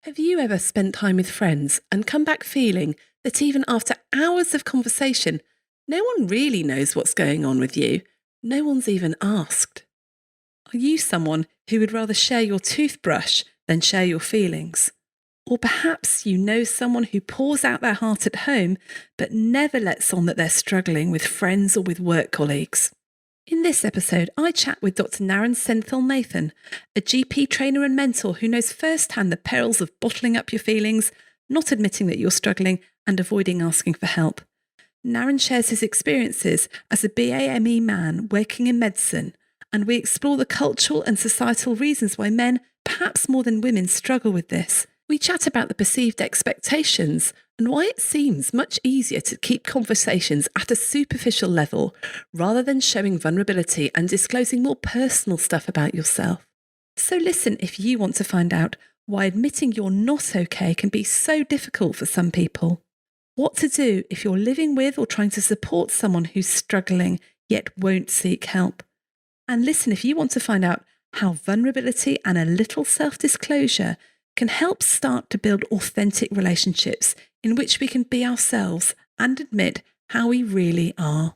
Have you ever spent time with friends and come back feeling that even after hours of conversation, no one really knows what's going on with you? No one's even asked. Are you someone who would rather share your toothbrush than share your feelings? Or perhaps you know someone who pours out their heart at home but never lets on that they're struggling with friends or with work colleagues. In this episode, I chat with Dr. Naren Senthil Nathan, a GP trainer and mentor who knows firsthand the perils of bottling up your feelings, not admitting that you're struggling, and avoiding asking for help. Naren shares his experiences as a BAME man working in medicine, and we explore the cultural and societal reasons why men, perhaps more than women, struggle with this. We chat about the perceived expectations and why it seems much easier to keep conversations at a superficial level rather than showing vulnerability and disclosing more personal stuff about yourself. So listen if you want to find out why admitting you're not okay can be so difficult for some people. What to do if you're living with or trying to support someone who's struggling yet won't seek help. And listen if you want to find out how vulnerability and a little self-disclosure can help start to build authentic relationships in which we can be ourselves and admit how we really are.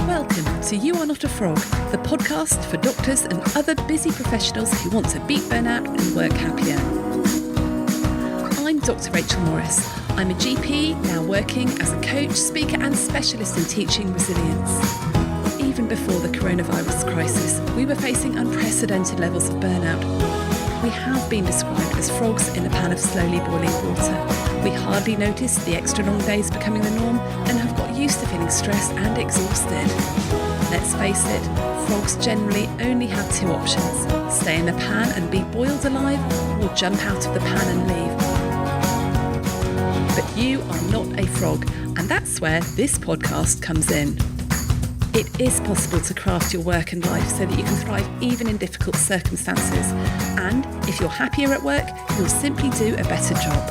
Welcome to You Are Not a Frog, the podcast for doctors and other busy professionals who want to beat burnout and work happier. I'm Dr. Rachel Morris. I'm a GP now working as a coach, speaker and specialist in teaching resilience. Even before the coronavirus crisis, we were facing unprecedented levels of burnout. We have been described as frogs in a pan of slowly boiling water. We hardly notice the extra long days becoming the norm and have got used to feeling stressed and exhausted. Let's face it, frogs generally only have two options: stay in the pan and be boiled alive, or jump out of the pan and leave. But you are not a frog, and that's where this podcast comes in. It is possible to craft your work and life so that you can thrive even in difficult circumstances. And if you're happier at work, you'll simply do a better job.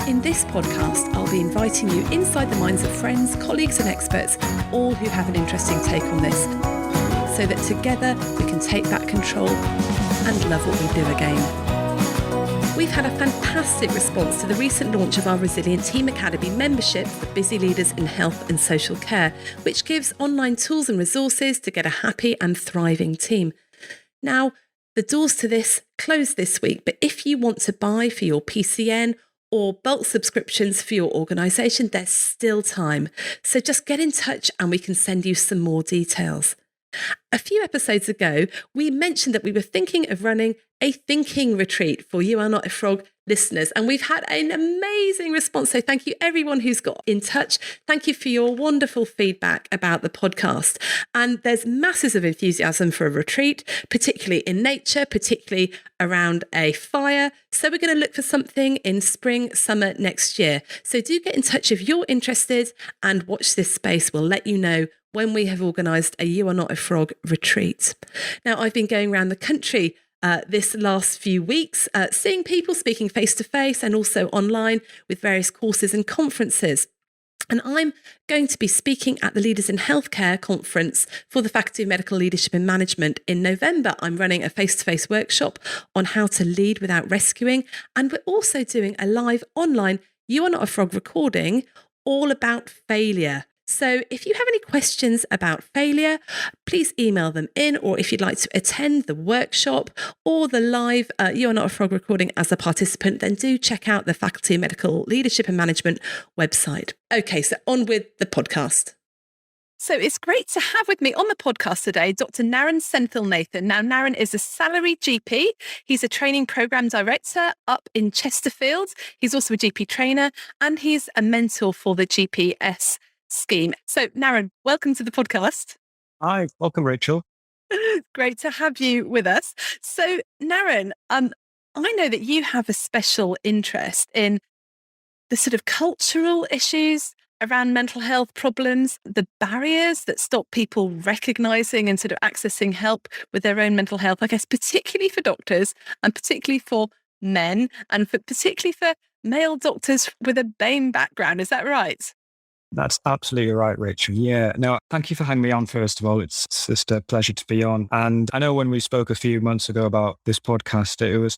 In this podcast, I'll be inviting you inside the minds of friends, colleagues and experts, all who have an interesting take on this, so that together we can take back control and love what we do again. We've had a fantastic response to the recent launch of our Resilient Team Academy membership for busy leaders in health and social care, which gives online tools and resources to get a happy and thriving team. Now, the doors to this close this week, but if you want to buy for your PCN or bulk subscriptions for your organisation, there's still time. So just get in touch and we can send you some more details. A few episodes ago, we mentioned that we were thinking of running a thinking retreat for You Are Not a Frog listeners, and we've had an amazing response. So thank you everyone who's got in touch. Thank you for your wonderful feedback about the podcast. And there's masses of enthusiasm for a retreat, particularly in nature, particularly around a fire. So we're going to look for something in spring, summer next year. So do get in touch if you're interested and watch this space. We'll let you know when we have organised a You Are Not a Frog retreat. Now, I've been going around the country this last few weeks, seeing people, speaking face-to-face and also online with various courses and conferences. And I'm going to be speaking at the Leaders in Healthcare conference for the Faculty of Medical Leadership and Management in November. I'm running a face-to-face workshop on how to lead without rescuing. And we're also doing a live online You Are Not a Frog recording all about failure. So if you have any questions about failure, please email them in, or if you'd like to attend the workshop or the live You Are Not a Frog recording as a participant, then do check out the Faculty of Medical Leadership and Management website. Okay, so on with the podcast. So it's great to have with me on the podcast today, Dr. Naren Senthil Nathan. Now, Naren is a salaried GP. He's a training program director up in Chesterfield. He's also a GP trainer, and he's a mentor for the GPS scheme. So, Naren, welcome to the podcast. Hi, welcome, Rachel. Great to have you with us. So, Naren, I know that you have a special interest in the sort of cultural issues around mental health problems, the barriers that stop people recognising and sort of accessing help with their own mental health, I guess, particularly for doctors and particularly for men and particularly for male doctors with a BAME background. Is that right? That's absolutely right, Rachel. Yeah. No, thank you for having me on, first of all. It's just a pleasure to be on. And I know when we spoke a few months ago about this podcast, it was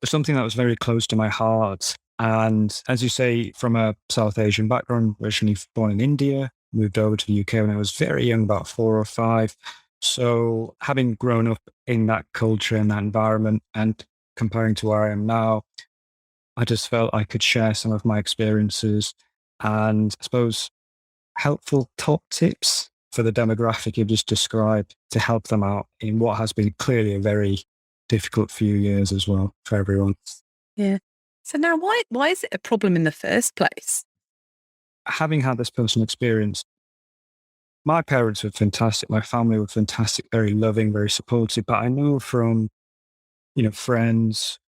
something that was very close to my heart. And as you say, from a South Asian background, originally born in India, moved over to the UK when I was very young, about 4 or 5. So having grown up in that culture and that environment and comparing to where I am now, I just felt I could share some of my experiences and I suppose helpful top tips for the demographic you've just described to help them out in what has been clearly a very difficult few years as well for everyone. Yeah. So now why is it a problem in the first place? Having had this personal experience, my parents were fantastic. My family were fantastic, very loving, very supportive. But I know from, friends,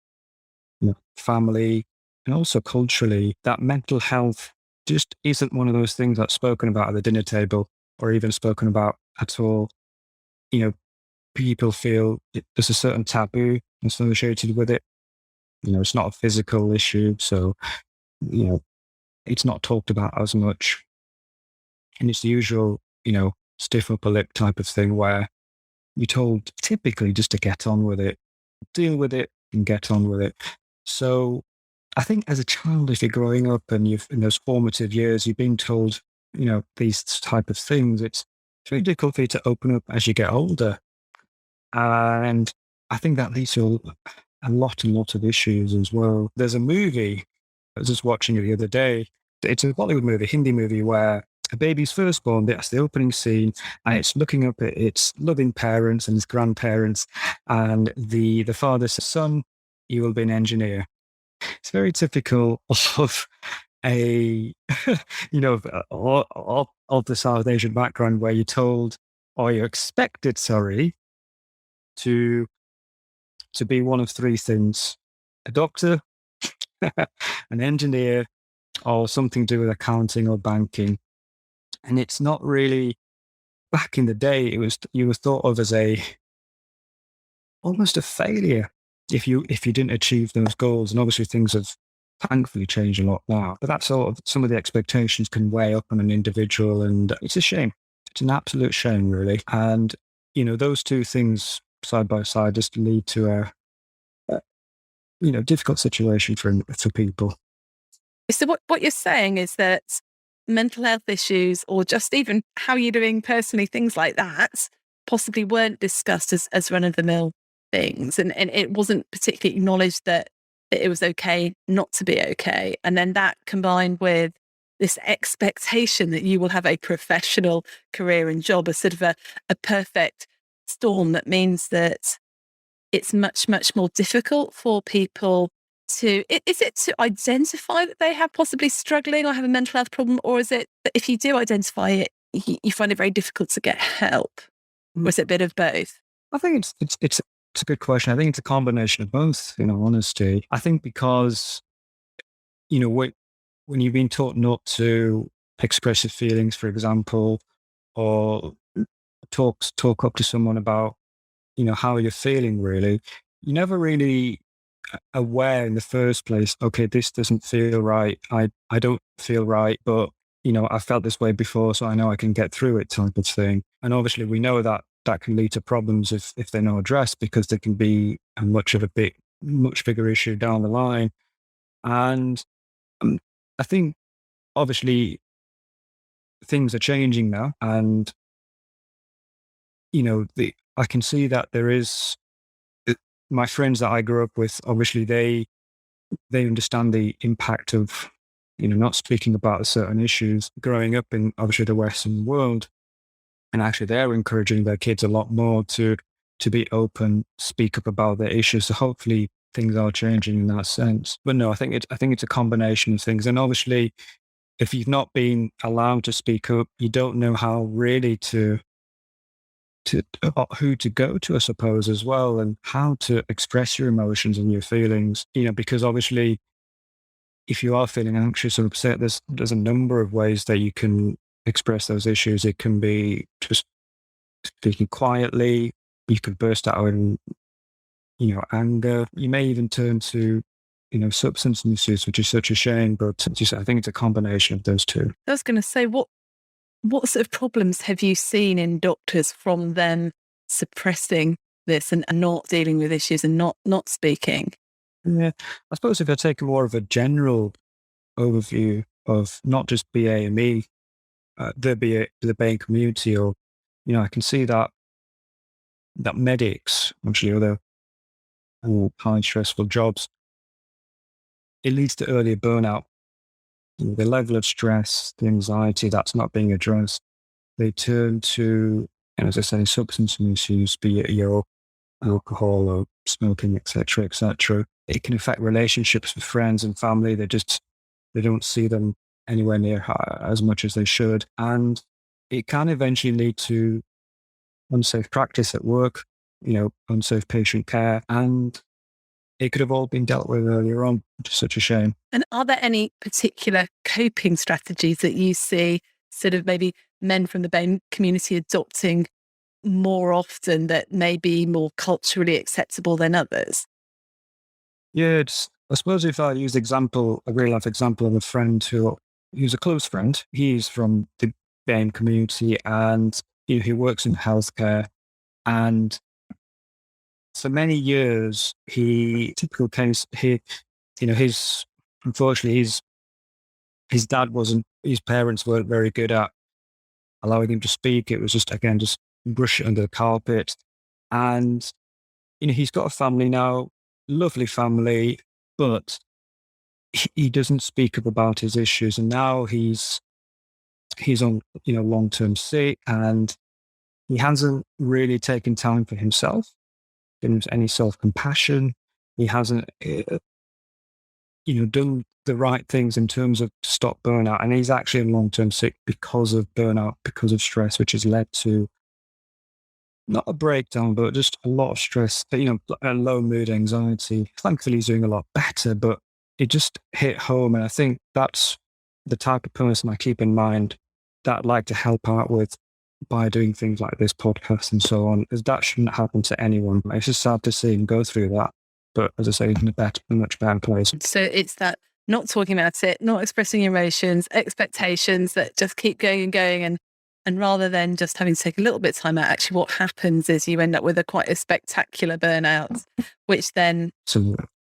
family, and also culturally that mental health just isn't one of those things that's spoken about at the dinner table or even spoken about at all. You know, people feel there's a certain taboo associated with it. It's not a physical issue. So, you know, it's not talked about as much. And it's the usual, stiff upper lip type of thing where you're told typically just to get on with it, deal with it and get on with it. So I think as a child, if you're growing up and you've in those formative years, you've been told, these type of things, it's very difficult for you to open up as you get older. And I think that leads to a lot of issues as well. There's a movie, I was just watching it the other day. It's a Bollywood movie, Hindi movie, where a baby's first born. That's the opening scene, and it's looking up at its loving parents and its grandparents. And the father says, "Son, you will be an engineer." It's very typical of a, of the South Asian background where you're told, or you're expected, sorry, to be one of three things: a doctor, an engineer, or something to do with accounting or banking. And it's not really, back in the day, you were thought of as almost a failure if you didn't achieve those goals. And obviously things have thankfully changed a lot now. But that's sort of some of the expectations can weigh up on an individual, and it's a shame. It's an absolute shame, really. And those two things side by side just lead to a difficult situation for people. So what you're saying is that mental health issues or just even how you're doing personally, things like that, possibly weren't discussed as run-of-the-mill things. And it wasn't particularly acknowledged that it was okay not to be okay. And then that combined with this expectation that you will have a professional career and job, a sort of a perfect storm that means that it's much, much more difficult for people to, is it to identify that they have possibly struggling or have a mental health problem? Or is it that if you do identify it, you find it very difficult to get help? Or is it a bit of both? I think it's a good question. I think it's a combination of both, honesty. I think because, when you've been taught not to express your feelings, for example, or talk up to someone about, how you're feeling really, you're never really aware in the first place, okay, this doesn't feel right. I don't feel right, but I felt this way before, so I know I can get through it type of thing. And obviously we know that that can lead to problems if they're not addressed, because there can be a much bigger issue down the line. And I think obviously things are changing now, and I can see that there is my friends that I grew up with. Obviously, they understand the impact of not speaking about certain issues growing up in obviously the Western world, and actually they're encouraging their kids a lot more to be open, speak up about their issues. So hopefully things are changing in that sense. But no, I think it's a combination of things, and obviously if you've not been allowed to speak up, you don't know how really to who to go to, I suppose, as well, and how to express your emotions and your feelings. Because obviously, if you are feeling anxious or upset, there's a number of ways that you can express those issues. It can be just speaking quietly. You could burst out in, anger. You may even turn to substance misuse, which is such a shame. But I think it's a combination of those two. I was going to say, what sort of problems have you seen in doctors from them suppressing this and not dealing with issues and not speaking? Yeah, I suppose if I take more of a general overview of not just BAME, the BAME community, or I can see that medics, actually other high stressful jobs, it leads to earlier burnout. The level of stress, the anxiety that's not being addressed, they turn to, as I say, substance misuse, be it your alcohol or smoking, etc., etc. It can affect relationships with friends and family. They don't see them anywhere near as much as they should, and it can eventually lead to unsafe practice at work, unsafe patient care, and it could have all been dealt with earlier on, which is such a shame. And are there any particular coping strategies that you see sort of maybe men from the BAME community adopting more often that may be more culturally acceptable than others? Yeah, I suppose if I use a real life example of a friend who's a close friend, he's from the BAME community, and he works in healthcare, and for many years, typical case, unfortunately, his parents weren't very good at allowing him to speak. It was just brush it under the carpet. And, he's got a family now, lovely family, but he doesn't speak up about his issues. And now he's on, long-term sick, and he hasn't really taken time for himself, any self-compassion. He hasn't, done the right things in terms of stop burnout. And he's actually in long-term sick because of burnout, because of stress, which has led to not a breakdown, but just a lot of stress, a low mood, anxiety. Thankfully, he's doing a lot better, but it just hit home. And I think that's the type of person I keep in mind that I'd like to help out with by doing things like this podcast and so on, because that shouldn't happen to anyone. It's just sad to see him go through that. But as I say, he's in a much better place. So it's that not talking about it, not expressing emotions, expectations that just keep going and going. And rather than just having to take a little bit of time out, actually what happens is you end up with quite a spectacular burnout, which then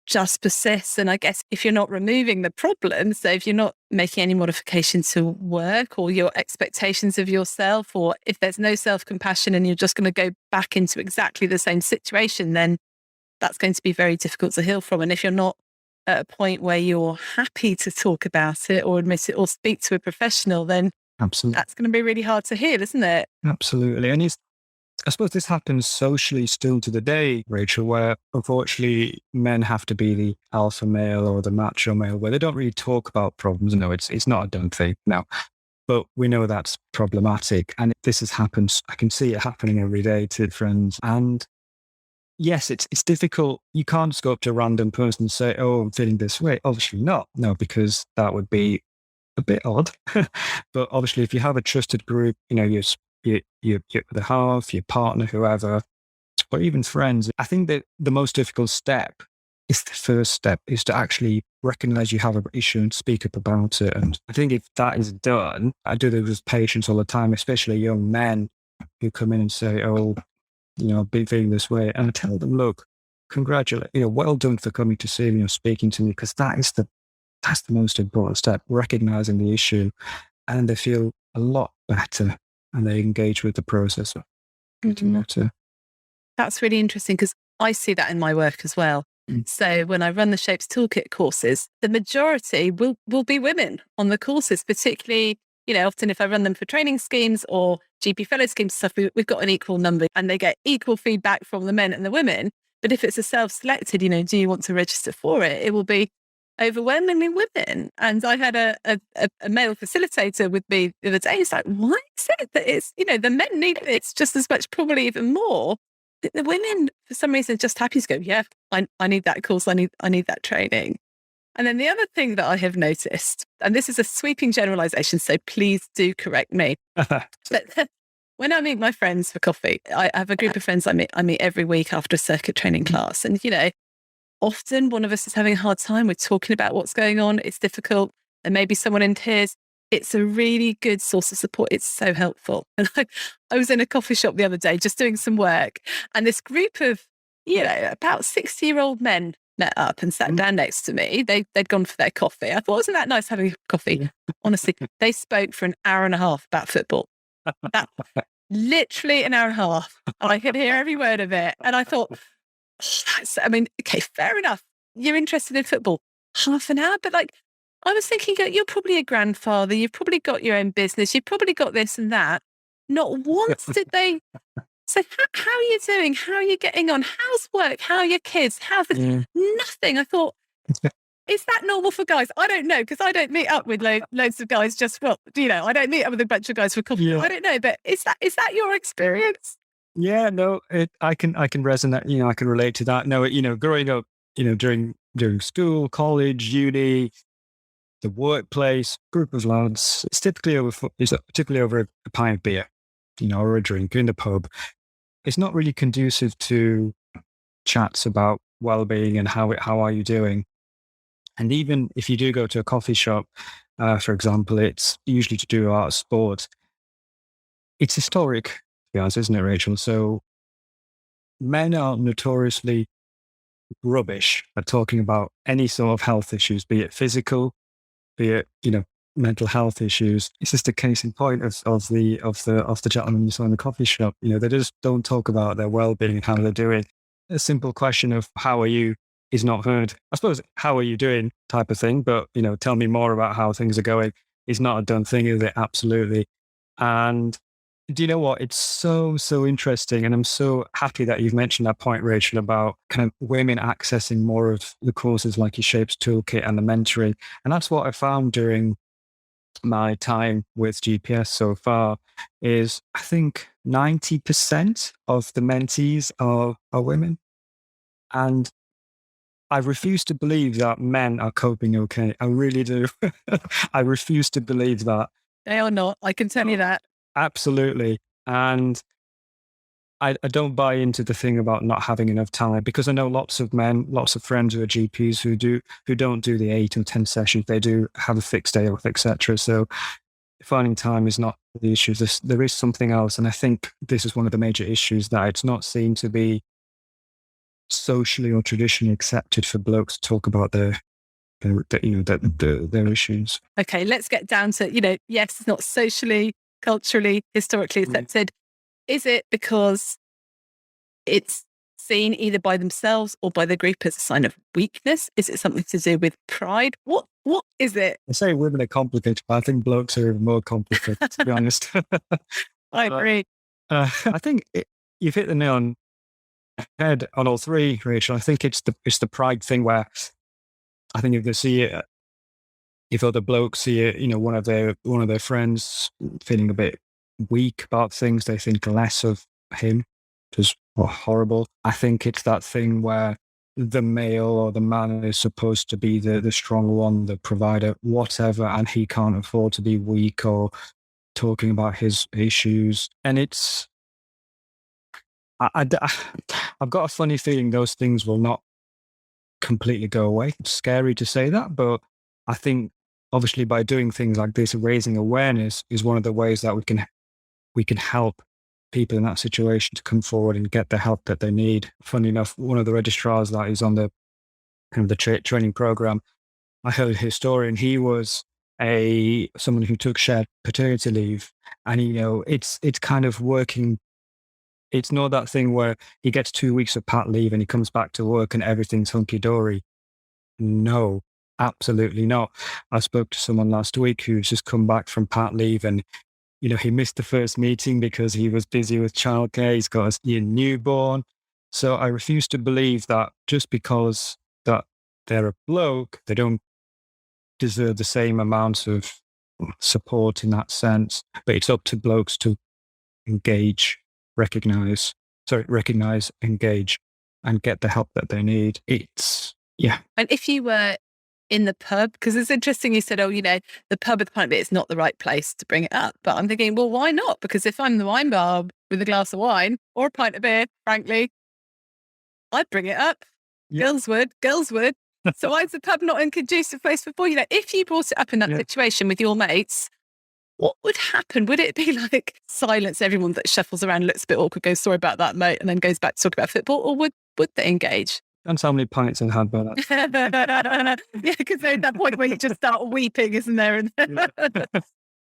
just persists. And I guess if you're not removing the problem, so if you're not making any modifications to work or your expectations of yourself, or if there's no self-compassion and you're just going to go back into exactly the same situation, then that's going to be very difficult to heal from. And if you're not at a point where you're happy to talk about it or admit it or speak to a professional, then absolutely, that's going to be really hard to heal, isn't it? Absolutely. And I suppose this happens socially still to the day, Rachel, where unfortunately men have to be the alpha male or the macho male, where they don't really talk about problems. No, it's not a done thing now. But we know that's problematic. And this has happened. I can see it happening every day to friends. And yes, it's difficult. You can't just go up to a random person and say, "Oh, I'm feeling this way." Obviously not. No, because that would be a bit odd. But obviously, if you have a trusted group, your the half, your partner, whoever, or even friends, I think that the most difficult step is the first step, is to actually recognize you have an issue and speak up about it. And I think if that is done, I do this with patients all the time, especially young men who come in and say, "Oh, I've been feeling this way." And I tell them, "Look, congratulate, well done for coming to see me or speaking to me," because that's the most important step, recognizing the issue, and they feel a lot better and they engage with the process of getting better. That's really interesting because I see that in my work as well. So when I run the Shapes Toolkit courses, the majority will be women on the courses, particularly, often if I run them for training schemes or GP fellow schemes stuff, we've got an equal number and they get equal feedback from the men and the women. But if it's a self-selected, do you want to register for it? It will be overwhelmingly women. And I had a male facilitator with me the other day. He's like, "Why is it that it's, the men need it? It's just as much, probably even more. The women, for some reason, are just happy to go, yeah, I need that course. I need that training." And then the other thing that I have noticed, and this is a sweeping generalization, so please do correct me. But when I meet my friends for coffee, I have a group of friends I meet every week after a circuit training class. And, often one of us is having a hard time. We're talking about what's going on. It's difficult. There may be someone in tears. It's a really good source of support. It's so helpful. And I was in a coffee shop the other day just doing some work, and this group of, about 60-year-old men met up and sat down next to me. They'd gone for their coffee. I thought, wasn't that nice having coffee? Yeah. Honestly, they spoke for an hour and a half about football. That, literally an hour and a half. And I could hear every word of it. And I thought, okay, fair enough. You're interested in football. Half an hour, but I was thinking, you're probably a grandfather. You've probably got your own business. You've probably got this and that. Not once did they say, how are you doing? How are you getting on? How's work? How are your kids? How's this? Yeah. Nothing. I thought, is that normal for guys? I don't know, because I don't meet up with loads of guys just for, I don't meet up with a bunch of guys for coffee. Yeah. I don't know, but is that your experience? Yeah, no, I can resonate. I can relate to that. No, growing up, during school, college, uni, the workplace, group of lads, it's typically over a pint of beer, or a drink in the pub. It's not really conducive to chats about well-being and how are you doing. And even if you do go to a coffee shop, for example, it's usually to do art, sport. It's historic, to be honest, isn't it, Rachel? So men are notoriously rubbish at talking about any sort of health issues, be it physical, be it, mental health issues. It's just a case in point of the gentleman you saw in the coffee shop. They just don't talk about their well-being and how they're doing. A simple question of how are you is not heard. I suppose how are you doing type of thing, but tell me more about how things are going is not a done thing, is it? Absolutely. And do you know what? It's so interesting, and I'm so happy that you've mentioned that point, Rachel, about kind of women accessing more of the courses like your Shapes Toolkit and the mentoring. And that's what I found during my time with GPS so far is I think 90% of the mentees are women. And I refuse to believe that men are coping okay. I really do. I refuse to believe that. They are not. I can tell you that. Absolutely. And I don't buy into the thing about not having enough time, because I know lots of men, lots of friends who are GPs who don't do the 8 or 10 sessions. They do have a fixed day off, etc. So finding time is not the issue. There is something else. And I think this is one of the major issues, that it's not seen to be socially or traditionally accepted for blokes to talk about their issues. Okay, let's get down to, yes, it's not socially, culturally, historically accepted. Is it because it's seen either by themselves or by the group as a sign of weakness? Is it something to do with pride? What is it? I say women are complicated, but I think blokes are even more complicated, to be honest. I agree. I think you've hit the nail on the head on all three, Rachel. I think it's the pride thing, where I think if they see it, if other blokes see it, one of their friends feeling a bit weak about things, they think less of him, which is horrible. I think it's that thing where the male or the man is supposed to be the strong one, the provider, whatever, and he can't afford to be weak or talking about his issues. And it's, I've got a funny feeling those things will not completely go away. It's scary to say that, but I think obviously by doing things like this, raising awareness is one of the ways that we can help people in that situation to come forward and get the help that they need. Funny enough, one of the registrars that is on the kind of the training program, I heard his story, and he was someone who took shared paternity leave, and it's kind of working. It's not that thing where he gets 2 weeks of pat leave and he comes back to work and everything's hunky dory. No, absolutely not. I spoke to someone last week who's just come back from pat leave, and he missed the first meeting because he was busy with childcare. He's got a newborn. So I refuse to believe that just because that they're a bloke, they don't deserve the same amounts of support in that sense. But it's up to blokes to engage, recognize, engage, and get the help that they need. Yeah. And if you were in the pub, because it's interesting you said, the pub at the point, it's not the right place to bring it up. But I'm thinking, well, why not? Because if I'm in the wine bar with a glass of wine or a pint of beer, frankly, I'd bring it up. Yeah. Girls would. So why is the pub not a conducive place for boys? If you brought it up in that situation with your mates, what would happen? Would it be like silence everyone that shuffles around, looks a bit awkward, goes, sorry about that, mate, and then goes back to talk about football? Or would they engage? That's how many pints I've had by that. Yeah, because there's that point where you just start weeping, isn't there?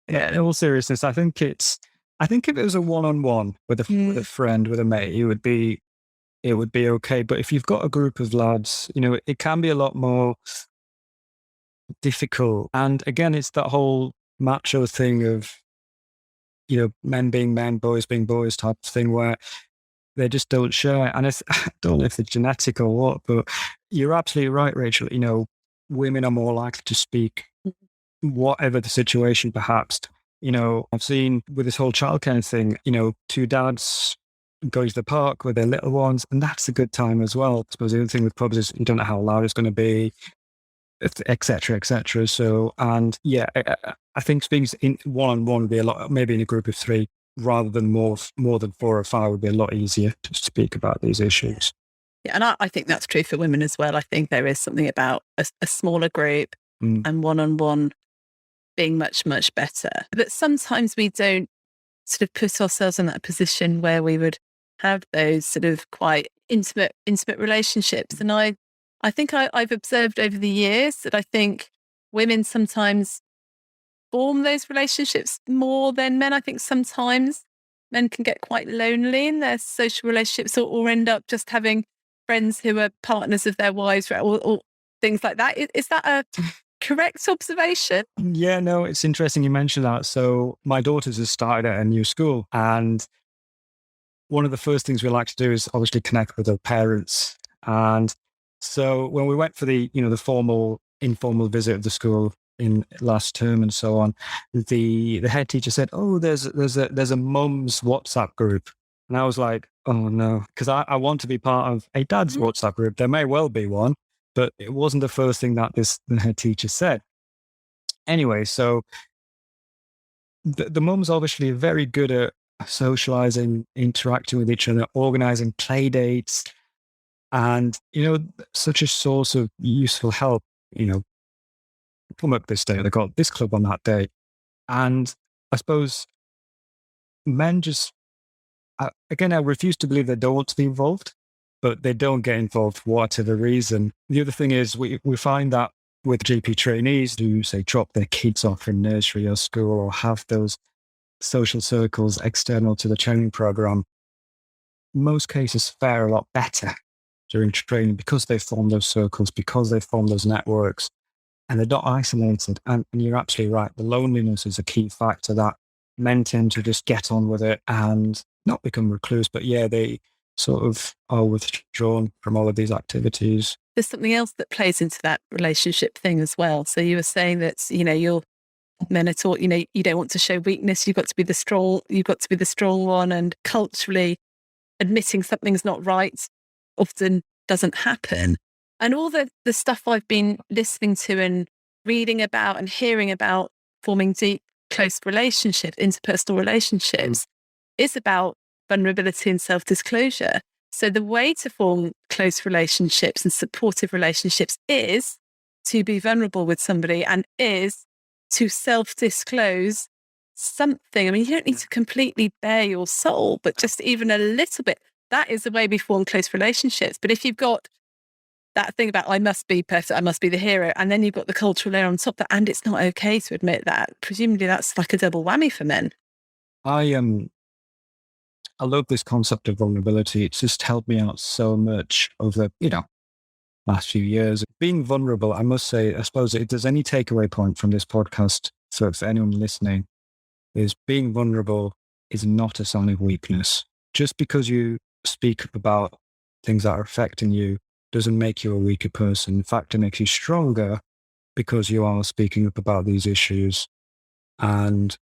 Yeah, in all seriousness, I think if it was a one-on-one with a friend, with a mate, it would be okay. But if you've got a group of lads, it can be a lot more difficult. And again, it's that whole macho thing of, men being men, boys being boys type of thing where they just don't share. And I don't know if it's genetic or what, but you're absolutely right, Rachel. Women are more likely to speak, whatever the situation, perhaps. I've seen with this whole childcare thing, two dads going to the park with their little ones, and that's a good time as well. I suppose the other thing with pubs is you don't know how loud it's going to be, et cetera, et cetera. So, and yeah, I think speaking in one-on-one would be a lot, maybe in a group of three, rather than more than 4 or 5 would be a lot easier to speak about these issues. Yeah, and I think that's true for women as well. I think there is something about a smaller group and one-on-one being much, much better. But sometimes we don't sort of put ourselves in that position where we would have those sort of quite intimate relationships. And I think I've observed over the years that I think women sometimes form those relationships more than men. I think sometimes men can get quite lonely in their social relationships or end up just having friends who are partners of their wives or things like that. Is that a correct observation? Yeah, no, it's interesting you mentioned that. So my daughters have started at a new school, and one of the first things we like to do is obviously connect with their parents. And so when we went for the, the formal, informal visit of the school in last term and so on, the head teacher said, "Oh, there's a mum's WhatsApp group." And I was like, "Oh no," because I want to be part of a dad's WhatsApp group. There may well be one, but it wasn't the first thing that the head teacher said. Anyway, so the mums obviously are very good at socializing, interacting with each other, organizing play dates, and such a source of useful help. Come up this day, they got this club on that day, and I suppose men just again, I refuse to believe they don't want to be involved, but they don't get involved for whatever reason. The other thing is we find that with GP trainees who say drop their kids off in nursery or school or have those social circles external to the training program, most cases fare a lot better during training because they form those circles, because they form those networks, and they're not isolated. And you're absolutely right. The loneliness is a key factor that men tend to just get on with it and not become recluse, but yeah, they sort of are withdrawn from all of these activities. There's something else that plays into that relationship thing as well. So you were saying that, you're men are taught, you don't want to show weakness. You've got to be the strong one. And culturally, admitting something's not right often doesn't happen. And all the stuff I've been listening to and reading about and hearing about forming deep, close relationships, interpersonal relationships, is about vulnerability and self-disclosure. So the way to form close relationships and supportive relationships is to be vulnerable with somebody and is to self-disclose something. I mean, you don't need to completely bare your soul, but just even a little bit. That is the way we form close relationships. But if you've got that thing about I must be perfect, I must be the hero, and then you've got the cultural layer on top of that, and it's not okay to admit that, presumably that's like a double whammy for men. I love this concept of vulnerability. It's just helped me out so much over, last few years. Being vulnerable, I must say, I suppose if there's any takeaway point from this podcast for anyone listening, is being vulnerable is not a sign of weakness. Just because you speak up about things that are affecting you doesn't make you a weaker person. In fact, it makes you stronger because you are speaking up about these issues. And,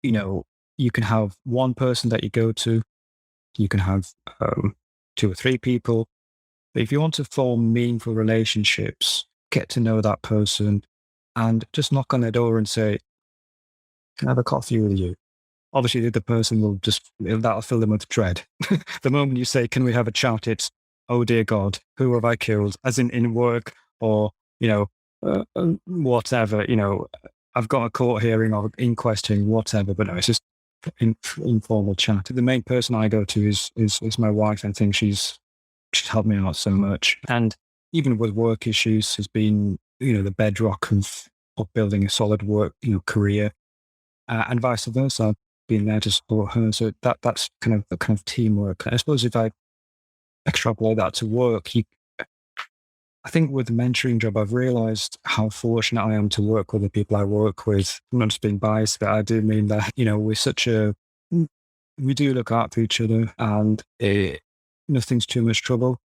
you can have one person that you go to, you can have 2 or 3 people. But if you want to form meaningful relationships, get to know that person and just knock on their door and say, "Can I have a coffee with you?" Obviously, the other person that'll fill them with dread. The moment you say, "Can we have a chat?" it's, oh dear God, who have I killed? As in work or, whatever, I've got a court hearing or inquest hearing, whatever, but no, it's just informal chat. The main person I go to is my wife. I think she's helped me out so much. And even with work issues has been, the bedrock of building a solid work, career, and vice versa. I've been there to support her. So that's kind of the kind of teamwork. I suppose if I extrapolate that to work, I think with the mentoring job, I've realized how fortunate I am to work with the people I work with. I'm not just being biased, but I do mean that, we do look out for each other and nothing's too much trouble.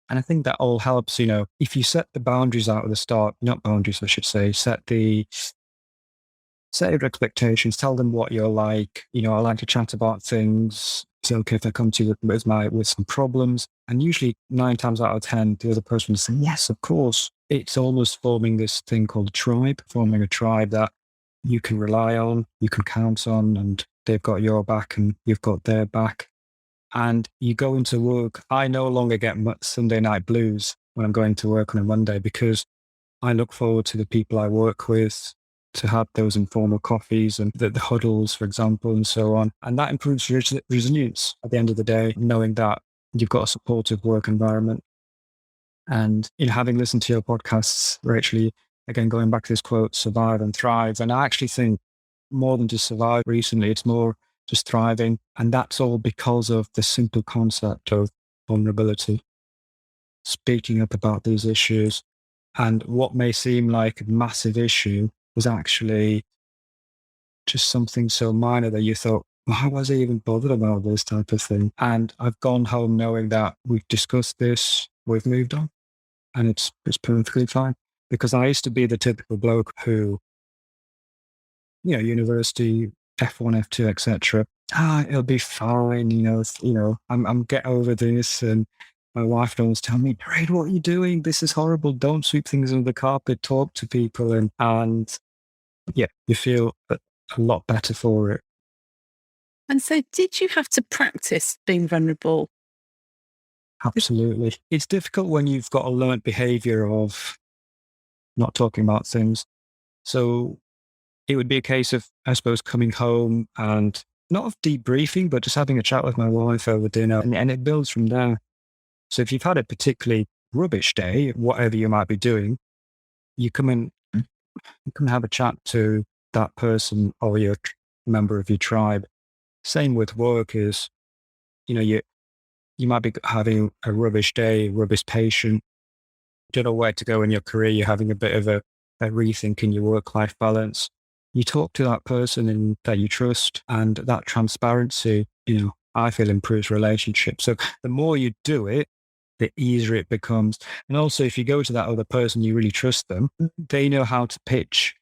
And I think that all helps, if you set the boundaries out at the start, not boundaries, I should say, set your expectations, tell them what you're like. I like to chat about things. It's okay if I come to you with some problems. And usually 9 times out of 10, the other person will say, yes, of course. It's almost forming this thing called a tribe, forming a tribe that you can rely on, you can count on, and they've got your back and you've got their back. And you go into work. I no longer get Sunday night blues when I'm going to work on a Monday because I look forward to the people I work with, to have those informal coffees and the huddles, for example, and so on. And that improves resilience at the end of the day, knowing that you've got a supportive work environment. And having listened to your podcasts, Rachel, again, going back to this quote, survive and thrive. And I actually think more than just survive recently, it's more just thriving. And that's all because of the simple concept of vulnerability, speaking up about these issues. And what may seem like a massive issue was actually just something so minor that you thought, why was I even bothered about this type of thing? And I've gone home knowing that we've discussed this, we've moved on, and it's perfectly fine. Because I used to be the typical bloke who, university, F1, F2, etc. It'll be fine, I'm get over this. And my wife would always tell me, Naren, what are you doing? This is horrible. Don't sweep things under the carpet, talk to people. And yeah, you feel a lot better for it. And so did you have to practice being vulnerable? Absolutely. It's difficult when you've got a learned behavior of not talking about things. So it would be a case of, I suppose, coming home and not of debriefing, but just having a chat with my wife over dinner, and it builds from there. So if you've had a particularly rubbish day, whatever you might be doing, you come and have a chat to that person or your member of your tribe. Same with work is, you might be having a rubbish day, rubbish patient, don't know where to go in your career, you're having a bit of a rethink in your work-life balance. You talk to that person that you trust, and that transparency, I feel improves relationships. So the more you do it, the easier it becomes. And also, if you go to that other person, you really trust them, they know how to pitch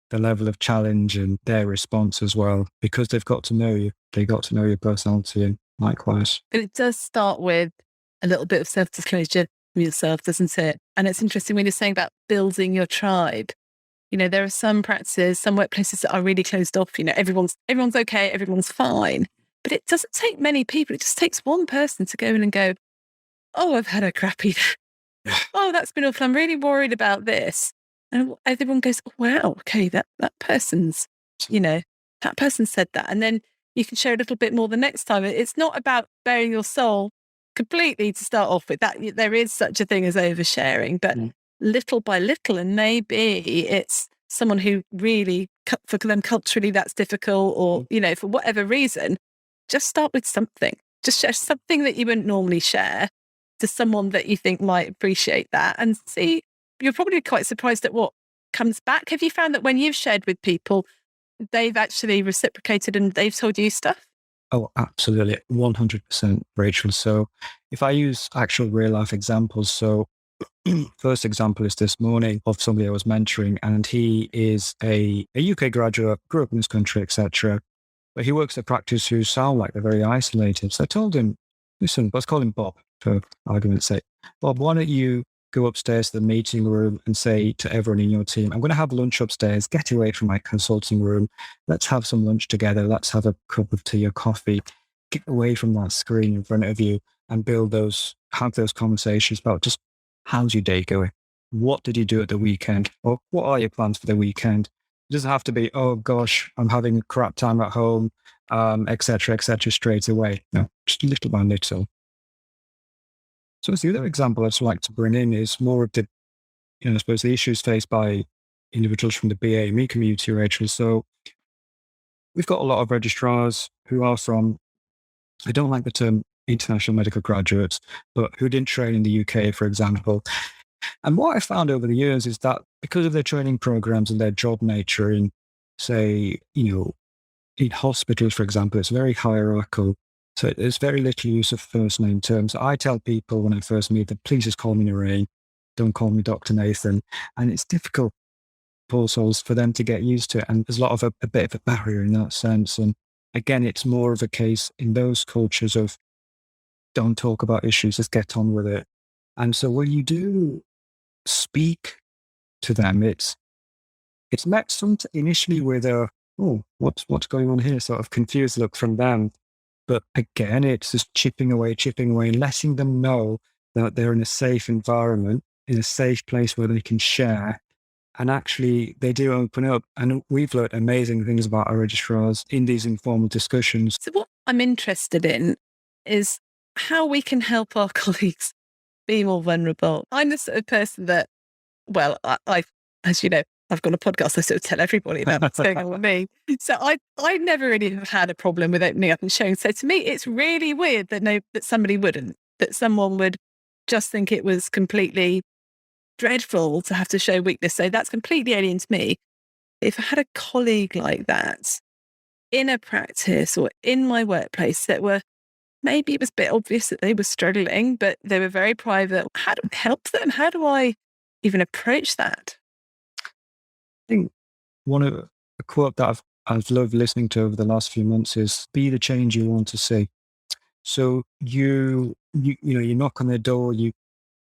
the level of challenge and their response as well, because they've got to know you. They got to know your personality, and likewise. But it does start with a little bit of self-disclosure from yourself, doesn't it? And it's interesting when you're saying about building your tribe. There are some practices, some workplaces that are really closed off. Everyone's okay, everyone's fine. But it doesn't take many people. It just takes one person to go in and go, oh, I've had a crappy day. Oh, that's been awful. I'm really worried about this. And everyone goes, oh, wow, okay, that person's, that person said that. And then you can share a little bit more the next time. It's not about bearing your soul completely to start off with. That there is such a thing as oversharing, but little by little, and maybe it's someone who really, for them culturally, that's difficult, or for whatever reason, just start with something. Just share something that you wouldn't normally share to someone that you think might appreciate that, and see. You're probably quite surprised at what comes back. Have you found that when you've shared with people, they've actually reciprocated and they've told you stuff? Oh, absolutely. 100%, Rachel. So if I use actual real life examples, so first example is this morning of somebody I was mentoring, and he is a UK graduate, grew up in this country, etc. But he works at practice who sound like they're very isolated. So I told him, listen, let's call him Bob for argument's sake. Bob, why don't you go upstairs to the meeting room and say to everyone in your team, I'm going to have lunch upstairs, get away from my consulting room. Let's have some lunch together. Let's have a cup of tea or coffee. Get away from that screen in front of you and build those have those conversations about just how's your day going? What did you do at the weekend? Or what are your plans for the weekend? It doesn't have to be, oh gosh, I'm having a crap time at home, et cetera, straight away. No, just little by little. So the other example I'd just like to bring in is more of the, I suppose the issues faced by individuals from the BAME community, Rachel. So we've got a lot of registrars who are from, I don't like the term international medical graduates, but who didn't train in the UK, for example. And what I found over the years is that because of their training programs and their job nature in, say, in hospitals, for example, it's very hierarchical. So there's very little use of first name terms. I tell people when I first meet them, please just call me Naren. Don't call me Dr. Nathan. And it's difficult also for them to get used to it. And there's a lot of a bit of a barrier in that sense. And again, it's more of a case in those cultures of don't talk about issues, just get on with it. And so when you do speak to them, it's met initially with a, oh, what's going on here? Sort of confused look from them. But again, it's just chipping away, and letting them know that they're in a safe environment, in a safe place where they can share. And actually, they do open up. And we've learned amazing things about our registrars in these informal discussions. So what I'm interested in is how we can help our colleagues be more vulnerable. I'm the sort of person that, well, I as you know, I've got a podcast. I sort of tell everybody about what's going on with me. So I never really have had a problem with opening up and showing. So to me, it's really weird that somebody wouldn't, that someone would just think it was completely dreadful to have to show weakness. So that's completely alien to me. If I had a colleague like that in a practice or in my workplace that were, maybe it was a bit obvious that they were struggling, but they were very private, how do I help them? How do I even approach that? I think a quote that I've loved listening to over the last few months is be the change you want to see. So you knock on their door, do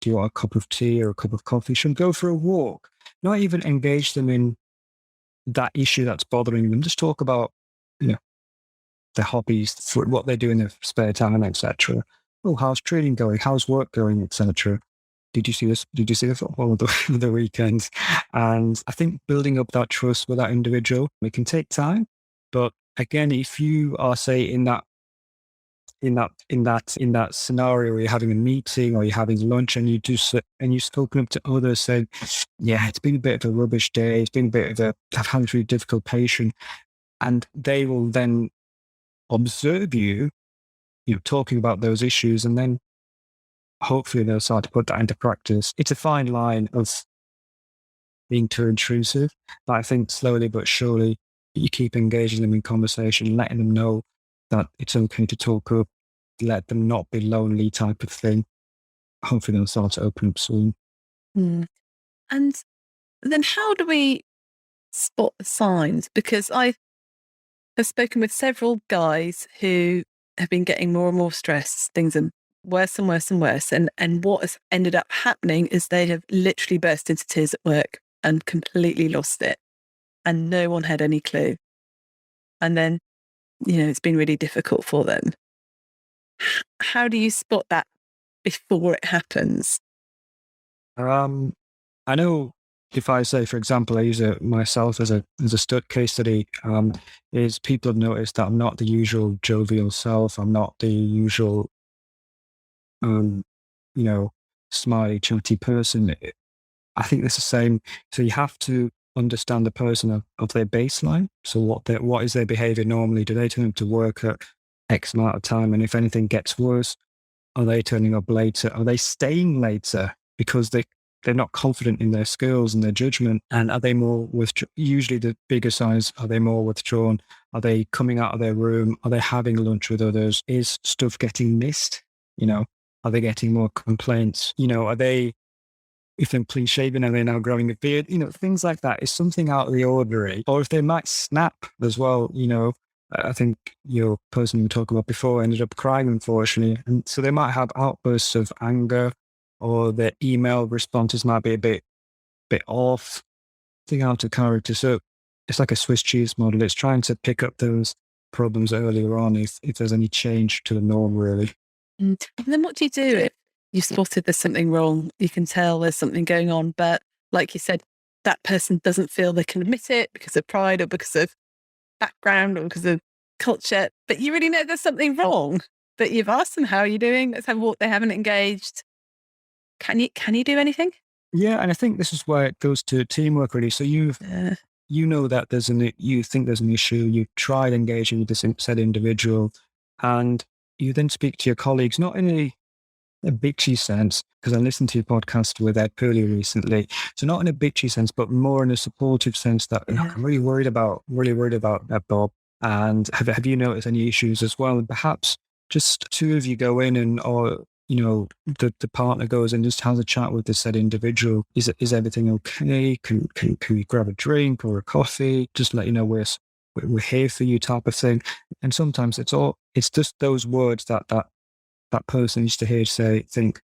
you want a cup of tea or a cup of coffee? Should go for a walk. Not even engage them in that issue that's bothering them. Just talk about, their hobbies, what they do in their spare time, etc. Oh, how's training going? How's work going, etc. Did you see this? Did you see the football the weekend? And I think building up that trust with that individual, it can take time. But again, if you are, say, in that scenario where you're having a meeting or you're having lunch and you've spoken up to others, saying, yeah, it's been a bit of a rubbish day. It's been a bit of I've had a really difficult patient. And they will then observe you talking about those issues, and then hopefully they'll start to put that into practice. It's a fine line of being too intrusive, but I think slowly but surely you keep engaging them in conversation, letting them know that it's okay to talk up, let them not be lonely type of thing. Hopefully they'll start to open up soon. Mm. And then how do we spot the signs? Because I have spoken with several guys who have been getting more and more stressed. Things are worse and worse and worse. And what has ended up happening is they have literally burst into tears at work and completely lost it. And no one had any clue. And then, it's been really difficult for them. How do you spot that before it happens? I know if I say, for example, I use it myself as a case study, is people have noticed that I'm not the usual jovial self. I'm not the usual, smiley, chatty person. I think that's the same. So you have to understand the person of their baseline. So what is their behavior normally? Do they turn up to work at X amount of time? And if anything gets worse, are they turning up later? Are they staying later because they're not confident in their skills and their judgment? And are they more usually the bigger size, are they more withdrawn? Are they coming out of their room? Are they having lunch with others? Is stuff getting missed? Are they getting more complaints? Are they, if they're clean shaven, are they now growing a beard? Things like that is something out of the ordinary. Or if they might snap as well, I think your person we talked about before ended up crying, unfortunately. And so they might have outbursts of anger, or their email responses might be a bit off, thing out of character. So it's like a Swiss cheese model. It's trying to pick up those problems earlier on if there's any change to the norm, really. And then what do you do you've spotted there's something wrong. You can tell there's something going on. But like you said, that person doesn't feel they can admit it because of pride or because of background or because of culture. But you really know there's something wrong. But you've asked them, how are you doing? Let's have a walk. They haven't engaged. Can you do anything? Yeah, and I think this is where it goes to teamwork, really. So you know that you think there's an issue. You tried engaging with this said individual, and you then speak to your colleagues, not in a bitchy sense, because I listened to your podcast with Ed Purley recently. So not in a bitchy sense, but more in a supportive sense that I'm really worried about that, Bob. And have you noticed any issues as well? And perhaps just two of you go in or the partner goes and just has a chat with the said individual. Is everything okay? Can we grab a drink or a coffee? Just let you know we're here for you, type of thing. And sometimes it's just those words that person needs to hear think,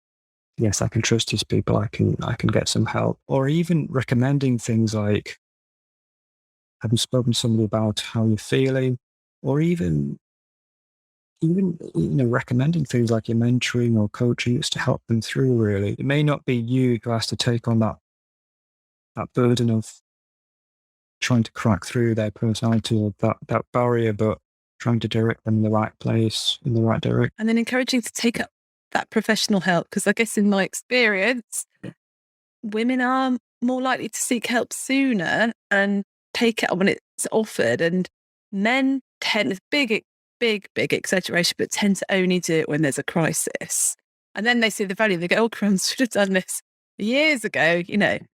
yes, I can trust these people. I can get some help. Or even recommending things like, have you spoken to somebody about how you're feeling? Or even recommending things like your mentoring or coaching just to help them through, really. It may not be you who has to take on that burden of trying to crack through their personality or that barrier, but trying to direct them in the right place, in the right direction. And then encouraging to take up that professional help. Because I guess in my experience, women are more likely to seek help sooner and take it when it's offered. And men tend, it's big exaggeration, but tend to only do it when there's a crisis. And then they see the value. They go, oh, crumbs, should have done this years ago, And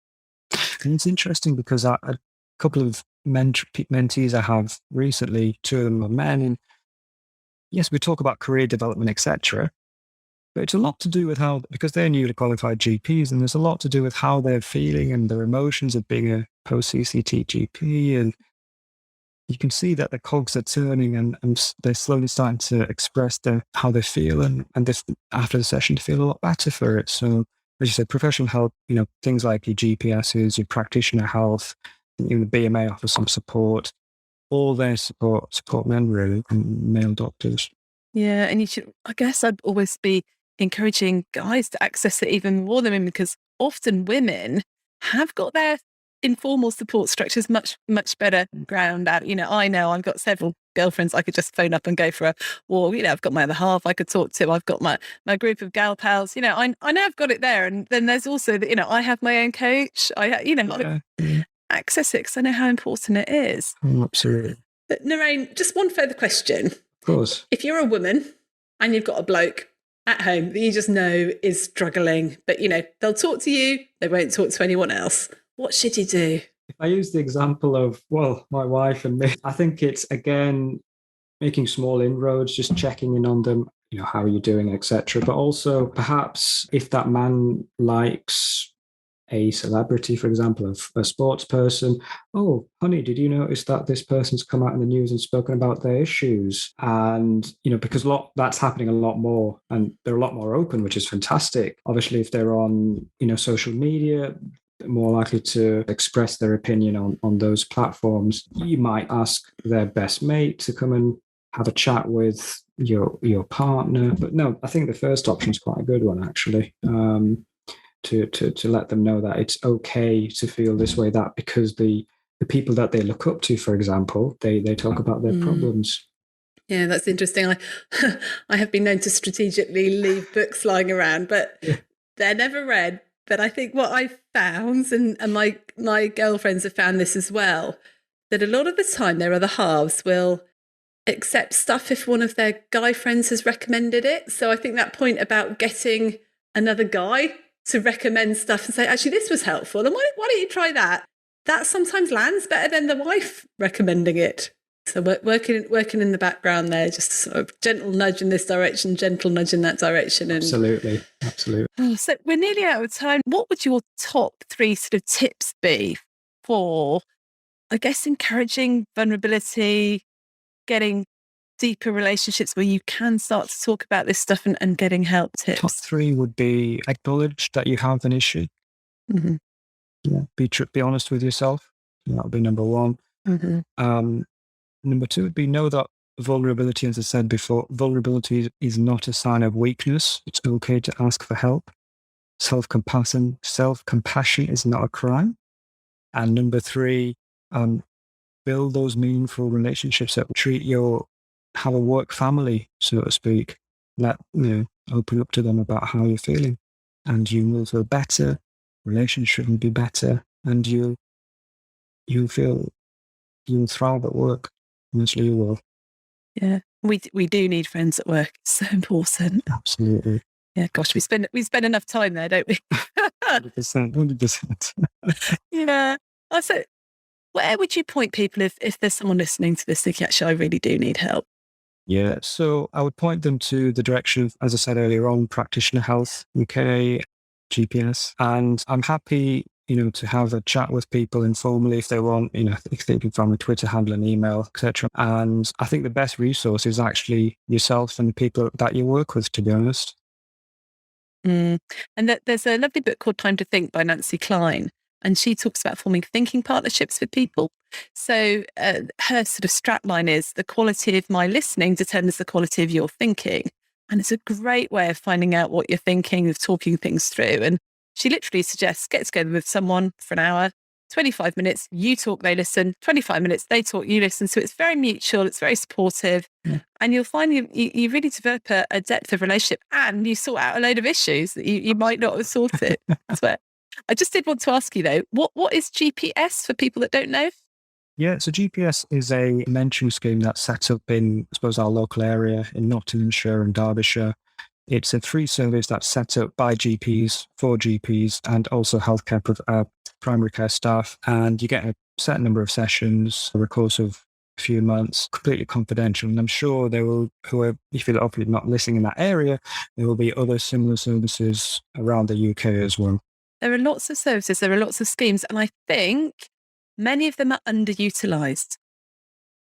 it's interesting because a couple of mentees I have recently, two of them are men. And yes, we talk about career development, etc. But it's a lot to do with because they're newly qualified GPs, and there's a lot to do with how they're feeling and their emotions of being a post-CCT GP. And you can see that the cogs are turning and they're slowly starting to express how they feel and this, after the session, to feel a lot better for it. So, as you said, professional help, things like your GPSs, your practitioner health, the BMA offers some support. All their support men, really, and male doctors. Yeah, and I guess I'd always be encouraging guys to access it even more than women, because often women have got their informal support structures much better ground out. I know I've got several girlfriends I could just phone up and go for a walk. I've got my other half I could talk to. I've got my group of gal pals. I know I've got it there. And then there's also that, I have my own coach. Access it because I know how important it is. Oh, absolutely. But Naren, just one further question. Of course. If you're a woman and you've got a bloke at home that you just know is struggling, but they'll talk to you, they won't talk to anyone else, what should you do? If I use the example of, my wife and me, I think it's, again, making small inroads, just checking in on them, how are you doing, etc. But also, perhaps if that man likes a celebrity, for example, a sports person, oh, honey, did you notice that this person's come out in the news and spoken about their issues? And, because that's happening a lot more, and they're a lot more open, which is fantastic. Obviously, if they're on, social media, more likely to express their opinion on those platforms. You might ask their best mate to come and have a chat with your partner. But no, I think the first option is quite a good one, actually. To let them know that it's okay to feel this way, that because the people that they look up to, for example, they talk about their problems. Yeah, that's interesting. I have been known to strategically leave books lying around, but they're never read. But I think what I've found, and my girlfriends have found this as well, that a lot of the time their other halves will accept stuff if one of their guy friends has recommended it. So I think that point about getting another guy to recommend stuff and say, actually, this was helpful, and why don't you try that? That sometimes lands better than the wife recommending it. So working in the background there, just a sort of gentle nudge in this direction, gentle nudge in that direction. And Absolutely. So we're nearly out of time. What would your top 3 sort of tips be for, I guess, encouraging vulnerability, getting deeper relationships where you can start to talk about this stuff and getting help tips? Top 3 would be acknowledge that you have an issue. Mm-hmm. Yeah, be honest with yourself. That would be number 1. Mm-hmm. Number 2 would be know that vulnerability, as I said before, vulnerability is not a sign of weakness. It's okay to ask for help. Self-compassion is not a crime. And number 3, build those meaningful relationships that have a work family, so to speak. Open up to them about how you're feeling, and you will feel better. Relationship will be better, and you'll thrive at work. Honestly, you will. Yeah, we do need friends at work. It's so important. Absolutely. Yeah, gosh, we spend enough time there, don't we? 100%. Yeah. So, where would you point people if there's someone listening to this thinking, actually, I really do need help? Yeah, so I would point them to the direction of, as I said earlier on, Practitioner Health UK, GPS. And I'm happy, to have a chat with people informally if they want, if they can find my Twitter handle and email, etc. And I think the best resource is actually yourself and the people that you work with, to be honest. And there's a lovely book called Time to Think by Nancy Klein, and she talks about forming thinking partnerships with people. So her sort of strapline is, the quality of my listening determines the quality of your thinking. And it's a great way of finding out what you're thinking, of talking things through. And she literally suggests get together with someone for an hour, 25 minutes, you talk, they listen, 25 minutes, they talk, you listen. So it's very mutual, it's very supportive. Yeah. And you'll find you really develop a depth of relationship, and you sort out a load of issues that you might not have sorted. So I just did want to ask you though, what is GPS for people that don't know? Yeah, so GPS is a mentoring scheme that's set up in, I suppose, our local area in Nottinghamshire and Derbyshire. It's a free service that's set up by GPs, for GPs, and also healthcare primary care staff. And you get a set number of sessions over the course of a few months, completely confidential. And I'm sure there will, if you're obviously not listening in that area, there will be other similar services around the UK as well. There are lots of services, there are lots of schemes, and I think many of them are underutilised.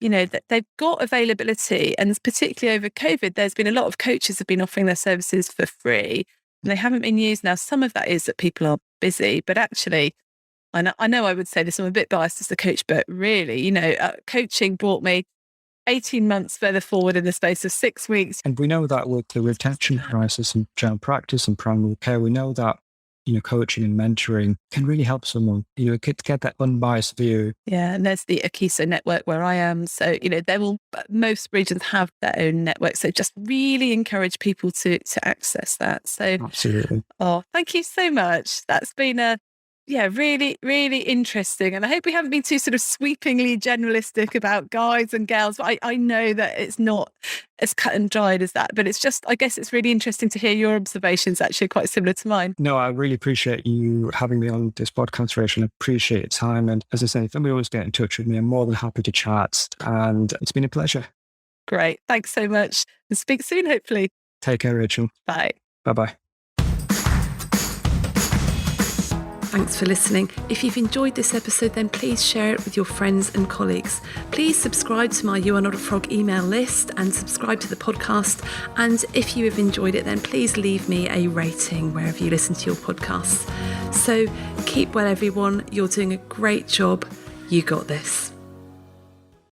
That they've got availability, and particularly over COVID, there's been a lot of coaches have been offering their services for free, and they haven't been used. Now, some of that is that people are busy, but actually, I know I would say this, I'm a bit biased as a coach, but really, coaching brought me 18 months further forward in the space of 6 weeks. And we know that with the retention crisis in general practice and primary care, we know that coaching and mentoring can really help someone, to get that unbiased view. Yeah, and there's the Akiso network where I am. So, most regions have their own network. So just really encourage people to access that. So, absolutely. Oh, thank you so much. That's been really, really interesting. And I hope we haven't been too sort of sweepingly generalistic about guys and girls. But I know that it's not as cut and dried as that. But it's just, I guess it's really interesting to hear your observations, actually quite similar to mine. No, I really appreciate you having me on this podcast, Rachel. I appreciate your time. And as I say, if anybody wants to get in touch with me, I'm more than happy to chat. And it's been a pleasure. Great. Thanks so much. And speak soon, hopefully. Take care, Rachel. Bye. Bye-bye. Thanks for listening. If you've enjoyed this episode, then please share it with your friends and colleagues. Please subscribe to my You Are Not a Frog email list and subscribe to the podcast. And if you have enjoyed it, then please leave me a rating wherever you listen to your podcasts. So keep well, everyone. You're doing a great job. You got this.